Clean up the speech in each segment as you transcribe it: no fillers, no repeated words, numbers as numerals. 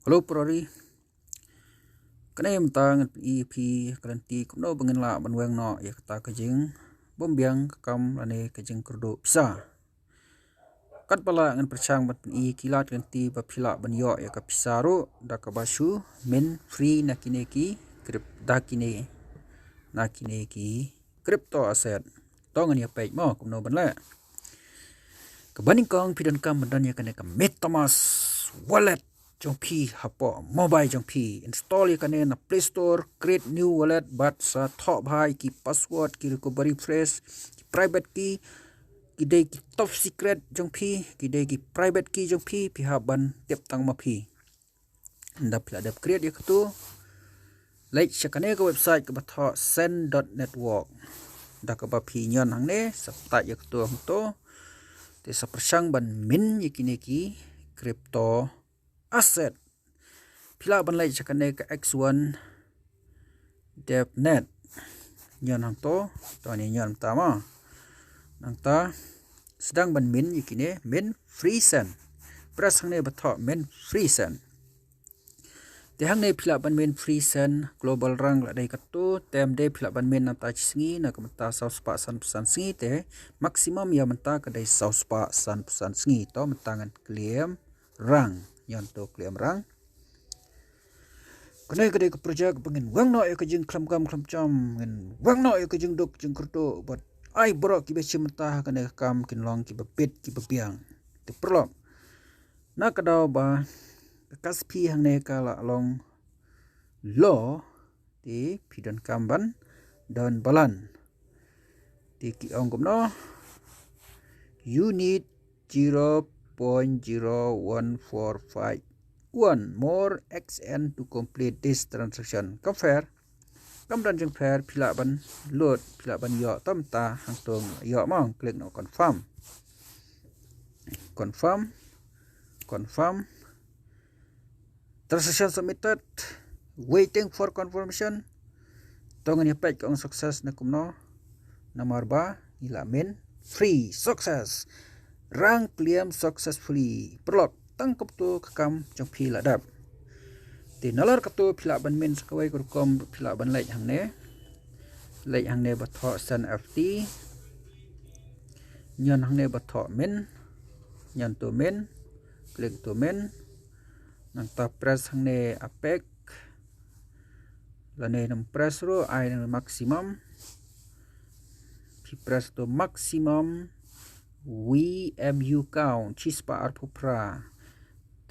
Hello Prori, kena yang tang EP kelanti kumno bangin la banweng no ya kata kejing bombiang kam lane kejing kurdo pisa. Kat pala ngan percang bat i kilat kelanti ba phila ban yo ya ka pisaro da ka basu min free nakineki krip daki nakineki crypto asset tongan ya page mo kumno ban la. Kebaning kong pidan kam bandan ya kene ka MetaMask wallet jong pi hapo mobile jong pi install yakane na Play Store, create new wallet but sa top high ki password ki recovery phrase ki private key ki dei ki top secret jong pi ki dei ki private key jong pi haban tep tang ma pi ndap la dap create yakatu like sakane ka website ka batho send.network da ka ba pi nyon hang ne sapta yakatu to te sa persang ban min yakine ki crypto asset pila ban lai chakane ka x1 devnet nyan hang to ni nyan tama nang ta sedang ban min yikine min free sen pras hang ne batho min free sen te hang ne pila ban min free sen global rang la dai katu tem de pila ban min ta chingi na kamta sauspa san persan singi te maximum ya menta ka dai sauspa san persan singi to mentangan claim rang yan to claim rang kene kede ke project pengin wang no ke jing klam cham ngin wang no ke jing dok jing kurto but ai bro ki be chimta kene kam kin long ki bepit ki bepiang te perlok na kadau ba kaspi hang ne kala long lo ti pidan kamban dan balan ti ki ong no you need 0.01451 more XN to complete this transaction. Compare. Kamdan jeng fair pila ban load pila ban yo tam ta hang tong yo mong klik no confirm. Confirm. Transaction submitted. Waiting for confirmation. Tongan ya page kong success na kumno. Nomor ba ila min free success. Rang claim successfully. Perlok tangkap tu kekam jong pi ladap. Ti nalar katu pila ban min sakawai kurkom pila ban lek hang ne. Lek hang ne batho sen FT. Nyan hang ne batho min. Nyan tu min. Klik tu min. Nang ta press hang ne apek. Lane nam press ro ai maximum. Pi press tu maximum. WMU count chispa arpupra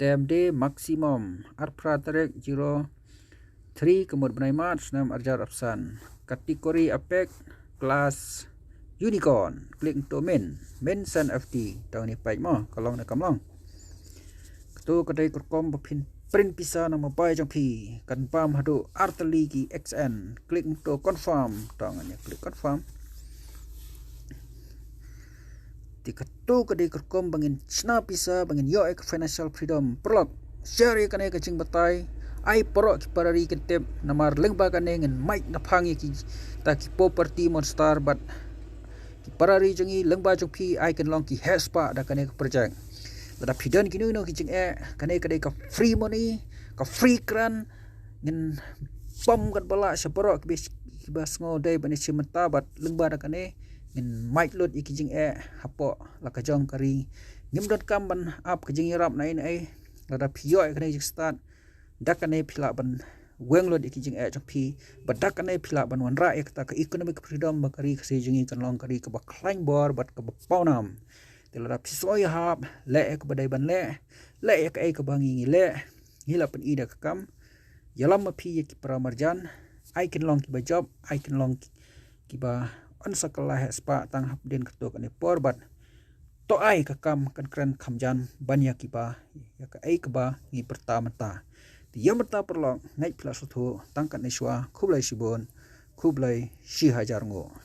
temde maximum arpra tarek 03 kemud benai mat senam arjar opsan kategori apek kelas unicorn klik to min sen FT tahun ni page mo kalong na kamlong tu kedai kurkom bepin print pisa nama pai jong pi kan pam hadu arteli ki XN klik to confirm tangannya klik confirm Ketu kedai kerkom bangin chna pisa bangin yo ek financial freedom perlok share kane kacing batai ai porok ki parari ketep namar lengba kane ngin mic naphangi ki ta ki property monster but ki parari jongi lengba jongpi ai kan long ki hespa da kane project da pidan kinu no ki jing kane kedai ka free money ka free kran ngin pom kat bala seporok ki bas ngo dai bani chimta but lengba da kane in mic load ikijing hapo laka jong kari ngimdot kamban up kijing yarap na in lada pio kane start dakane phila ban weng load ikijing jong pi badakane phila ban wanra ekta ka economic freedom bakari khse jingi kan long kari ka baklain bor bat ka paunam telada pisoi hab le ek badai ban le ek ka bangi le hila pen ida kam yalam ma pi ki pramarjan I can long ki ba job I can long ki ba on sekolah spa tang hapden ketuk ni porbat to ai kakam kan kran khamjan banyak kiba ya ka ai keba ni pertama ta yang berta perlong ngai plus tu tangkat ni shwa khublai sibon khublai 6000 ngo